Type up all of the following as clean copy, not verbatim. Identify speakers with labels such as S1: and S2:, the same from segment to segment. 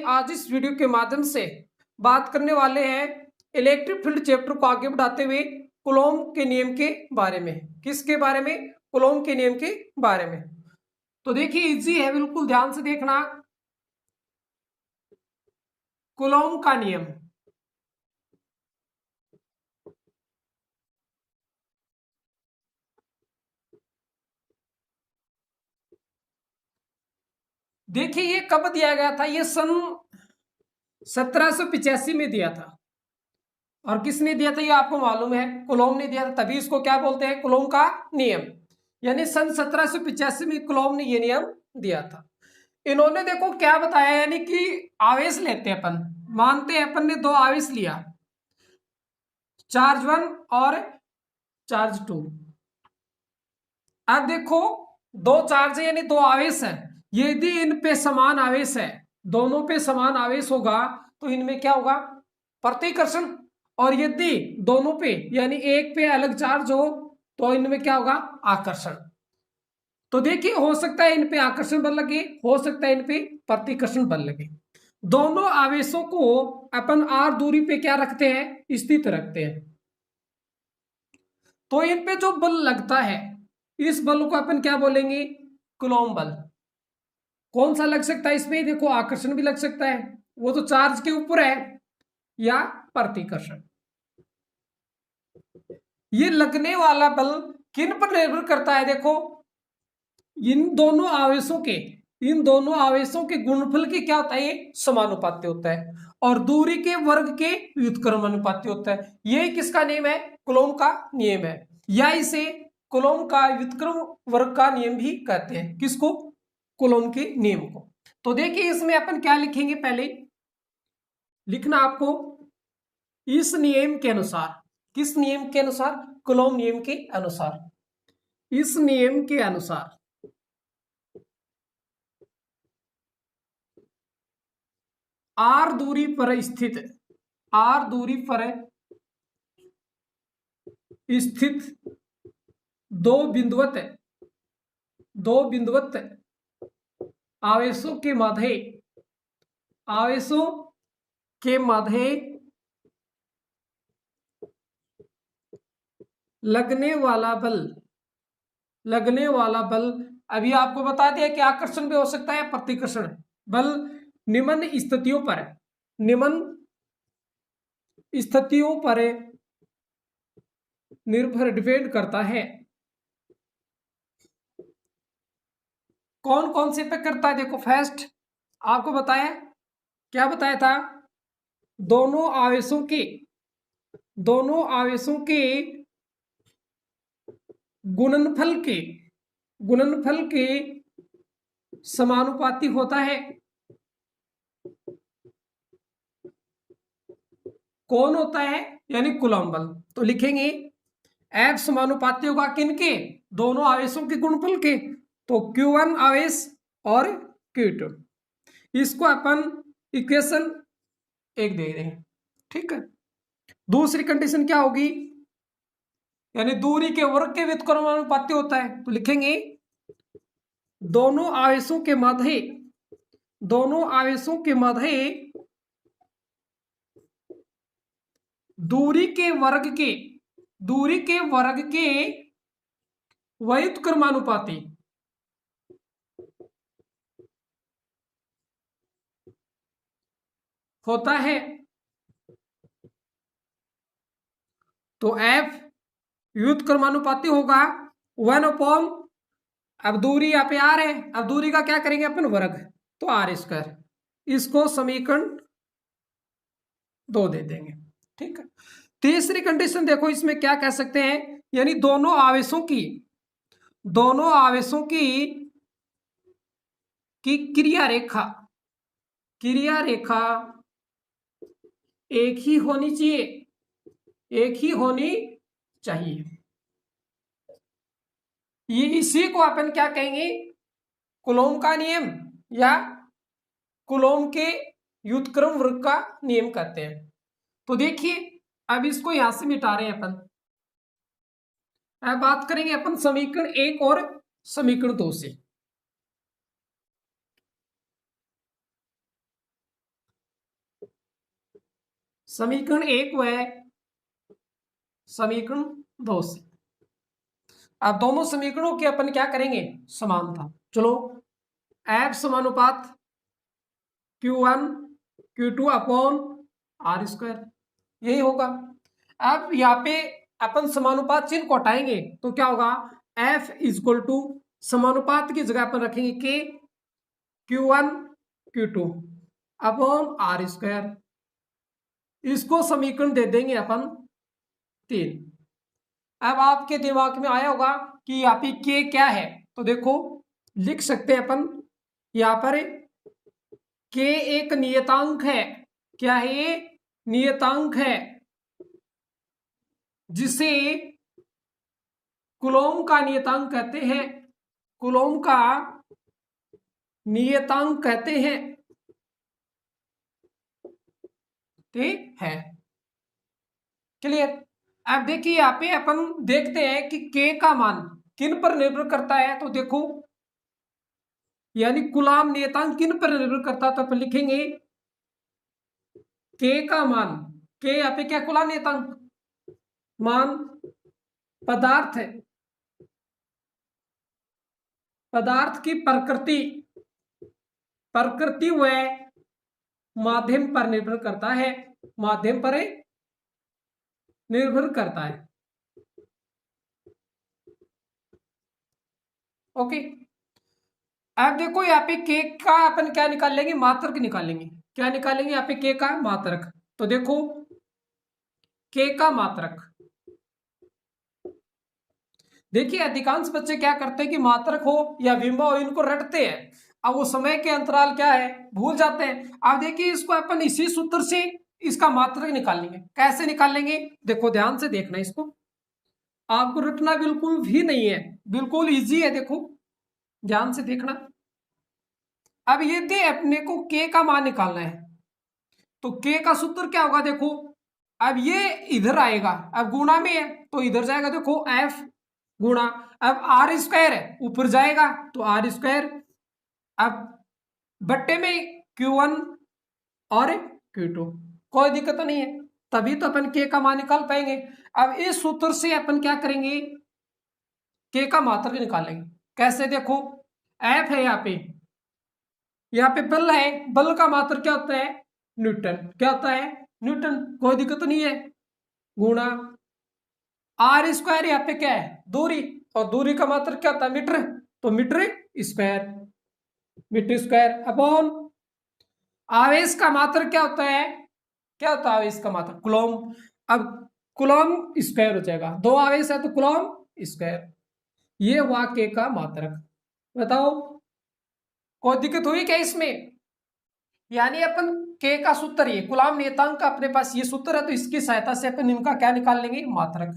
S1: आज इस वीडियो के माध्यम से बात करने वाले हैं इलेक्ट्रिक फील्ड चैप्टर को आगे बढ़ाते हुए कूलॉम के नियम के बारे में। किसके बारे में? कूलॉम के नियम के बारे में। तो देखिए इजी है, बिल्कुल ध्यान से देखना। कूलॉम का नियम, देखिए ये कब दिया गया था? ये सन 1785 में दिया था। और किसने दिया था ये आपको मालूम है, कूलॉम ने दिया था। तभी इसको क्या बोलते हैं? कूलॉम का नियम। यानी सन 1785 में कूलॉम ने ये नियम दिया था। इन्होंने देखो क्या बताया, यानी कि आवेश लेते हैं अपन, मानते हैं अपन ने दो आवेश लिया, चार्ज 1 और चार्ज 2। अब देखो दो चार्ज है यानी दो आवेश है, यदि इन पे समान आवेश है, दोनों पे समान आवेश होगा तो इनमें क्या होगा? प्रतिकर्षण। और यदि दोनों पे यानी एक पे अलग चार्ज हो तो इनमें क्या होगा? आकर्षण। तो देखिए हो सकता है इन पे आकर्षण बल लगे, हो सकता है इन पे प्रतिकर्षण बल लगे। दोनों आवेशों को अपन r दूरी पे क्या रखते हैं? स्थित रखते हैं। तो इन पे जो बल लगता है, इस बल को अपन क्या बोलेंगे? कूलॉम बल। कौन सा लग सकता है इसमें? देखो आकर्षण भी लग सकता है, वो तो चार्ज के ऊपर है, या प्रतिकर्षण। ये लगने वाला बल किन पर निर्भर करता है? देखो इन दोनों आवेशों के गुणनफल के क्या होता है? ये समानुपाती होता है। और दूरी के वर्ग के व्युत्क्रमानुपाती होता है। ये किसका नियम है? कूलॉम का नियम है, या इसे कूलॉम का व्युत्क्रम वर्ग का नियम भी कहते हैं। किसको? कूलॉम के नियम को। तो देखिए इसमें अपन क्या लिखेंगे? पहले लिखना आपको इस नियम के अनुसार। किस नियम के अनुसार? कूलॉम नियम के अनुसार। इस नियम के अनुसार आर दूरी पर स्थित दो बिंदुवत आवेशों के मध्य लगने वाला बल अभी आपको बता दिया कि आकर्षण भी हो सकता है, प्रतिकर्षण बल निम्न स्थितियों पर निर्भर डिपेंड करता है। कौन कौन से पे करता है? देखो फर्स्ट आपको बताया, क्या बताया था? दोनों आवेशों के गुणनफल के समानुपाती होता है। कौन होता है? यानी कूलॉम बल। तो लिखेंगे F समानुपाती होगा किनके? दोनों आवेशों के गुणनफल के। तो Q1 आवेश और Q2, इसको अपन इक्वेशन 1 दे रहे हैं। ठीक है। दूसरी कंडीशन क्या होगी? यानी दूरी के वर्ग के व्युत्क्रमानुपाती होता है। तो लिखेंगे दोनों आवेशों के मध्य दूरी के वर्ग के व्युत्क्रमानुपाती होता है। तो F व्युत्क्रमानुपाती होगा 1/, अब दूरी यहाँ पे R है, अब दूरी का क्या करेंगे अपन? वर्ग, तो R²। इसको समीकरण 2 दे देंगे। ठीक है। तीसरी कंडीशन देखो, इसमें क्या कह सकते हैं? यानी दोनों आवेशों की क्रिया रेखा एक ही होनी चाहिए। ये इसी को अपन क्या कहेंगे? कूलॉम का नियम या कूलॉम के व्युत्क्रम वर्ग का नियम कहते हैं। तो देखिए अब इसको यहां से मिटा रहे हैं अपन। अब बात करेंगे अपन समीकरण 1 और समीकरण 2 से। समीकरण 1 व समीकरण 2 से। अब दोनों समीकरणों के अपन क्या करेंगे, समानता। चलो, एफ समानुपात Q1 Q2 upon r square, यही होगा। अब यहाँ पे अपन समानुपात चिन्ह को हटाएंगे तो क्या होगा, F इक्वल टू समानुपात की जगह अपन रखेंगे K Q1 Q2 upon r square. इसको समीकरण दे देंगे अपन 3। अब आपके दिमाग में आया होगा कि यहाँ पे K क्या है, तो देखो लिख सकते हैं अपन यहाँ पर K एक नियतांक है। क्या है ये, नियतांक है, जिसे कूलॉम का नियतांक कहते हैं। कूलॉम का नियतांक कहते हैं, ठीक है, क्लियर। अब देखिए यहाँ पे अपन देखते हैं कि K का मान किन पर निर्भर करता है, तो देखो यानी कूलॉम नियतांक किन पर निर्भर करता है, तो अपन लिखेंगे K का मान, K यहाँ पे क्या, कूलॉम नियतांक मान पदार्थ है, पदार्थ की प्रकृति व माध्यम पर निर्भर करता है, माध्यम पर निर्भर करता है। ओके, अब देखो यहाँ पे K का अपन क्या निकाल लेंगे, मात्रक निकालेंगे। क्या निकालेंगे यहाँ पे K का मात्रक, तो देखो K का मात्रक, देखिए अधिकांश बच्चे क्या करते हैं कि मात्रक हो या विमा हो इनको रटते हैं, अब वो समय के अंतराल क्या है भूल जाते हैं। अब देखिए इसको अपन इसी सूत्र से इसका मात्रक निकाल लेंगे। कैसे निकाल लेंगे, देखो ध्यान से देखना, इसको आपको रटना बिल्कुल भी नहीं है, बिल्कुल इजी है, देखो ध्यान से देखना। अब यदि अपने को K का मान निकालना है तो K का सूत्र क्या होगा, देखो अब ये इधर आएगा, अब गुणा में है तो इधर जाएगा, देखो F गुणा, अब आर स्क्वायर है ऊपर जाएगा तो आर स्क्वायर, अब बट्टे में Q1 और Q2, कोई दिक्कत नहीं है, तभी तो अपन K का मान निकाल पाएंगे। अब इस सूत्र से अपन क्या करेंगे, K का मात्रक निकालेंगे। कैसे, देखो F है यहाँ पे बल है, बल का मात्रक क्या होता है, न्यूटन। क्या होता है, न्यूटन, कोई दिक्कत नहीं है, गुणा आर स्क्वायर यहाँ पे क्या है, दूरी, और दूरी का मात्रक क्या होता है, मीटर, तो metre square, metre square upon आवेश का मात्रक क्या होता है, क्या होता है आवेश का मात्रक, कूलॉम। अब कूलॉम स्क्वायर हो जाएगा, दो आवेश है तो कूलॉम स्क्वायर, ये हुआ K का मात्रक। बताओ कोई दिक्कत हुई क्या इसमें, यानी अपन K का सूत्र, ये कूलॉम नियतांक का अपने पास ये सूत्र है, तो इसकी सहायता से अपन इनका क्या निकाल लेंगे, मात्रक।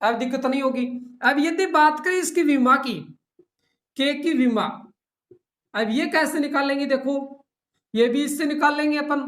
S1: अब दिक्कत नहीं होगी। अब यदि बात करें इसकी विमा की, K की विमा, अब ये कैसे निकालेंगे, देखो ये भी इससे निकाल लेंगे अपन।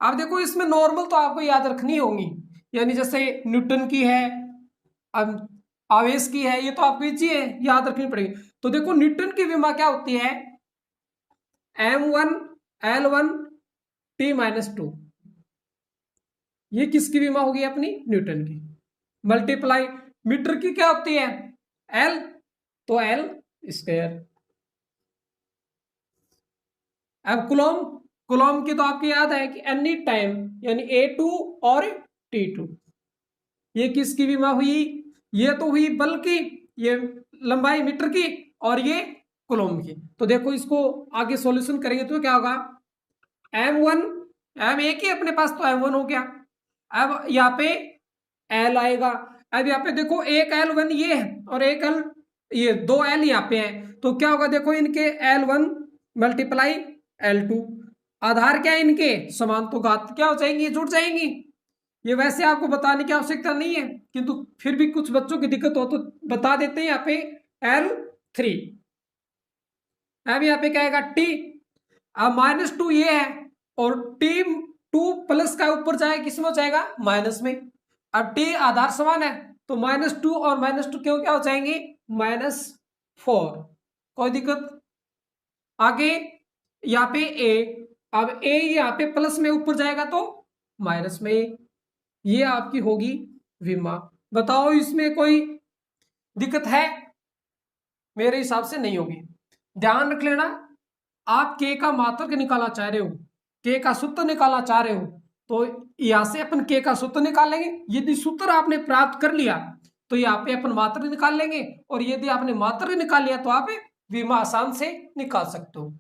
S1: अब देखो इसमें नॉर्मल तो आपको याद रखनी होगी, यानी जैसे न्यूटन की है, अब आवेश की है, ये तो आपको इजी है, याद रखनी पड़ेगी। तो देखो न्यूटन की विमा क्या होती है, M1L1 T-2, ये किसकी विमा होगी, अपनी न्यूटन की, मल्टीप्लाई मीटर की क्या होती है, L, तो L स्क्वायर। अब कूलॉम, कूलॉम की तो आपको याद है कि एनी टाइम, यानी A2 और T2, ये किसकी विमा हुई, ये तो हुई बल की, ये लंबाई मीटर की, और ये कूलॉम की। तो देखो इसको आगे सॉल्यूशन करेंगे तो क्या होगा, M1, M एक ही अपने पास तो M1 हो गया, अब यहाँ पे L आएगा। अब यहाँ पे देखो एक L1 ये है और एक L, ये दो L यहाँ पे है, तो क्या होगा, देखो इनके L1 मल्टीप्लाई L2, आधार क्या है इनके समान, तो घात क्या हो जाएंगी, जुड़ जाएंगी। ये वैसे आपको बताने की आवश्यकता नहीं है, किंतु फिर भी कुछ बच्चों की दिक्कत हो तो बता देते हैं। यहाँ पे L3, अब यहाँ पे क्या आएगा T, अब -2 ये है, और T2 प्लस का ऊपर जाए किसमें हो जाएगा, माइनस में। अब T आधार समान है तो -2 और -2 क्यों क्या हो जाएंगे, -4, कोई दिक्कत। आगे यहाँ पे A, अब A यहाँ पे प्लस में ऊपर जाएगा तो माइनस में। ये आपकी होगी विमा। बताओ इसमें कोई दिक्कत है? मेरे हिसाब से नहीं होगी। ध्यान रख लेना, आप के का मात्रक निकालना चाह रहे हो, के का सूत्र निकालना चाह रहे हो, तो यहां से अपन के का सूत्र निकालेंगे। यदि सूत्र आपने प्राप्त कर लिया तो यहाँ पे अपन मात्रक निकाल लेंगे, और यदि आपने मात्रक निकाल लिया तो आप विमा आसान से निकाल सकते हो।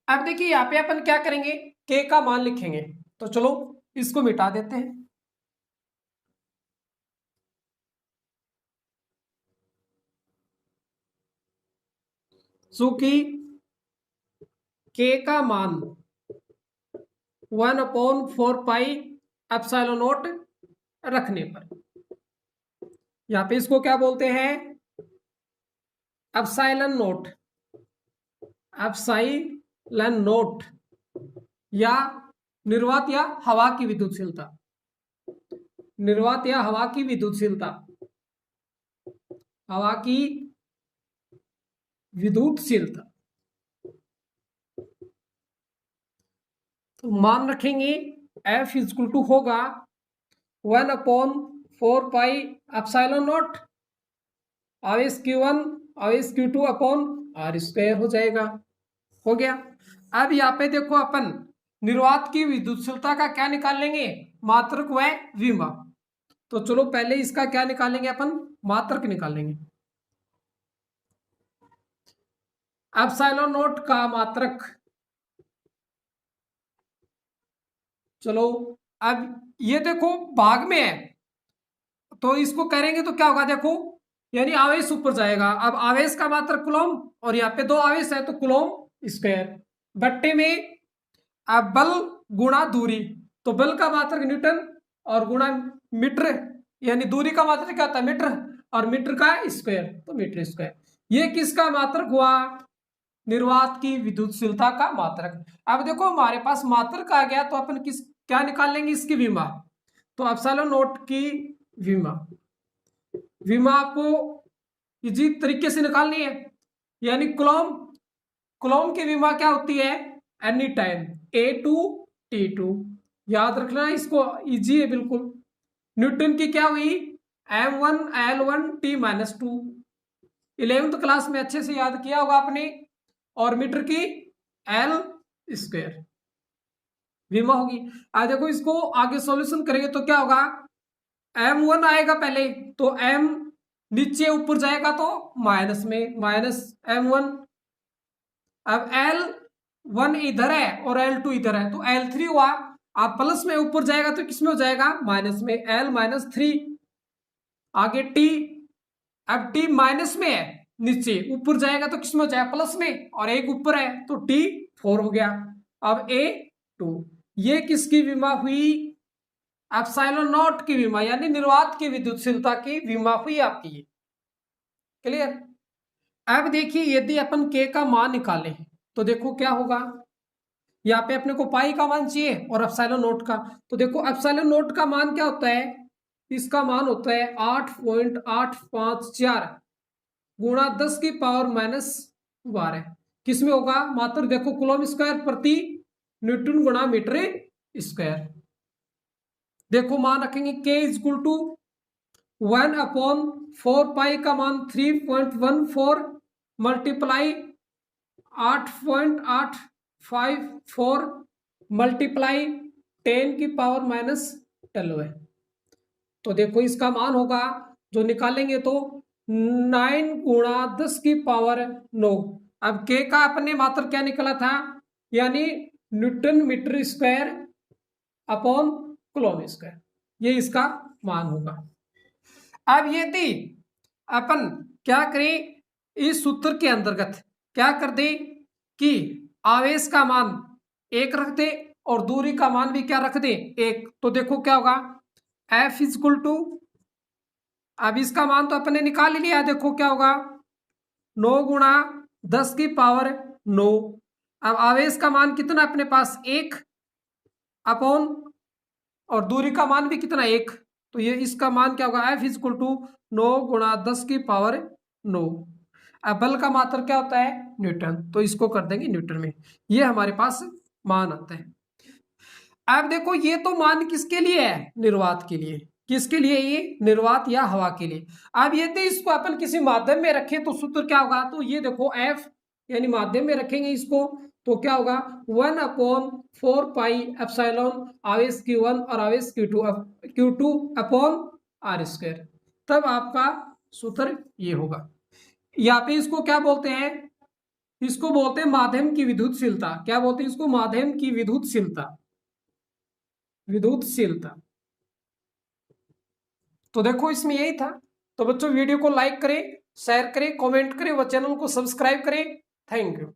S1: अब देखिए यहाँ पे अपन क्या करेंगे, के का मान लिखेंगे। तो चलो इसको मिटा देते हैं। चूंकि के का मान 1/4πε0 रखने पर, यहां पे इसको क्या बोलते हैं, एप्सिलॉन नोट, एप्सिलॉन नोट, या निर्वात या हवा की विद्युतशीलता, निर्वात या हवा की विद्युतशीलता, हवा की विद्युतशीलता। तो मान रखेंगे F इक्वल टू होगा 1/4πε0 आवेश Q1 आवेश Q2 अपॉन R स्क्वायर हो जाएगा। हो गया। अब यहाँ पे देखो अपन निर्वात की विद्युतशीलता का क्या निकाल लेंगे, मात्रक व विमा। तो चलो पहले इसका क्या निकालेंगे अपन, मात्रक निकालेंगे। एप्सिलॉन नोट का मात्रक, चलो अब ये देखो भाग में है तो इसको करेंगे तो क्या होगा, देखो यानी आवेश ऊपर जाएगा। अब आवेश का मात्रक कूलम, और यहाँ पे दो आवेश है तो कूलम स्क्वायर, बट्टे में अब बल गुणा दूरी, तो बल का मात्रक न्यूटन और गुणा मीटर, यानी दूरी का मात्रक क्या होता है, मीटर, और मीटर का स्क्वायर तो मीटर स्क्वायर। ये किसका मात्रक हुआ, निर्वात की विद्युतशीलता का मात्रक। अब देखो हमारे पास मात्रक आ गया तो अपन किस क्या निकाल लेंगे, इसकी विमा। तो एप्सिलॉन नोट की विमा, विमा आपको इजी तरीके से निकालनी है, यानी कूलम, कूलम की विमा क्या होती है, एनी टाइम A2T2, याद रखना इसको, इजी है बिल्कुल। न्यूटन की क्या हुई, M1L1T-2, 11th क्लास में अच्छे से याद किया होगा आपने। और मीटर की L स्क्वायर विमा होगी। आज देखो इसको आगे सॉल्यूशन करेंगे तो क्या होगा, M1 आएगा पहले तो M नीचे ऊपर जाएगा तो माइनस में, माइनस M1। अब L1 इधर है और L2 इधर है तो L3 हुआ। अब प्लस में ऊपर जाएगा तो किसमें हो जाएगा, माइनस में, L-3। आगे T, अब T माइनस में है, नीचे ऊपर जाएगा तो किसमें हो जाएगा, प्लस में, और एक ऊपर है तो T4 हो गया। अब A2, ये किसकी विमा हुई, एप्सिलॉन नॉट की विमा, यानी निर्वात की विद्युतशीलता की विमा हुई आपकी। क्लियर। अब देखिए यदि अपन के का मान निकालें तो देखो क्या होगा, यहाँ पे अपने को पाई का मान चाहिए और एप्सिलॉन नोट का। तो देखो एप्सिलॉन नोट का मान क्या होता है, इसका मान होता है 8.854 गुणा 10 की पावर -12। किसमें होगा, मात्र देखो कूलम स्क्वायर प्रति न्यूटन गुणा मीटर स्क्वायर। देखो मान रखेंगे के इक्वल टू 1/4 का मान 3.14 मल्टीप्लाई 8.854 मल्टीप्लाई 10 की पावर -12। तो देखो इसका मान होगा जो निकालेंगे तो 9 गुणा 10 की पावर 9। अब के का अपने मात्र क्या निकला था, यानी newton metre square upon coulomb square, ये इसका मान होगा। अब यदि अपन क्या करें, इस सूत्र के अंतर्गत क्या कर दे कि आवेश का मान 1 रख दे और दूरी का मान भी क्या रख दे, 1। तो देखो क्या होगा, F इक्वल टू, अब इसका मान तो अपने निकाल ही लिया, देखो क्या होगा 9 गुणा 10 की पावर 9। अब आवेश का मान कितना अपने पास, 1 अपॉन, और दूरी का मान भी कितना, 1। तो ये इसका मान क्या होगा, F इक्वल टू 9 गुणा 10 की पावर 9। अब बल का मात्र क्या होता है, न्यूटन, तो इसको कर देंगे न्यूटन में, ये हमारे पास मान आता है। अब देखो ये तो मान किसके लिए है, निर्वात के लिए। किसके लिए, ये निर्वात या हवा के लिए। अब ये तो इसको अपन किसी माध्यम में रखें तो सूत्र क्या होगा, तो ये देखो एफ यानी माध्यम में रखेंगे इसको तो क्या होगा 1/4 पाई एप्सिलॉन आवेश Q1 और आवेश Q2 अपॉन आर स्क्वायर। तब आपका सूत्र ये होगा। यहाँ पे इसको क्या बोलते हैं, इसको बोलते हैं माध्यम की विद्युतशीलता। क्या बोलते हैं इसको, माध्यम की विद्युतशीलता। विद्युतशीलता। तो देखो इसमें यही था। तो बच्चों वीडियो को लाइक करें, शेयर करें, कमेंट करें व चैनल को सब्सक्राइब करें। Thank you.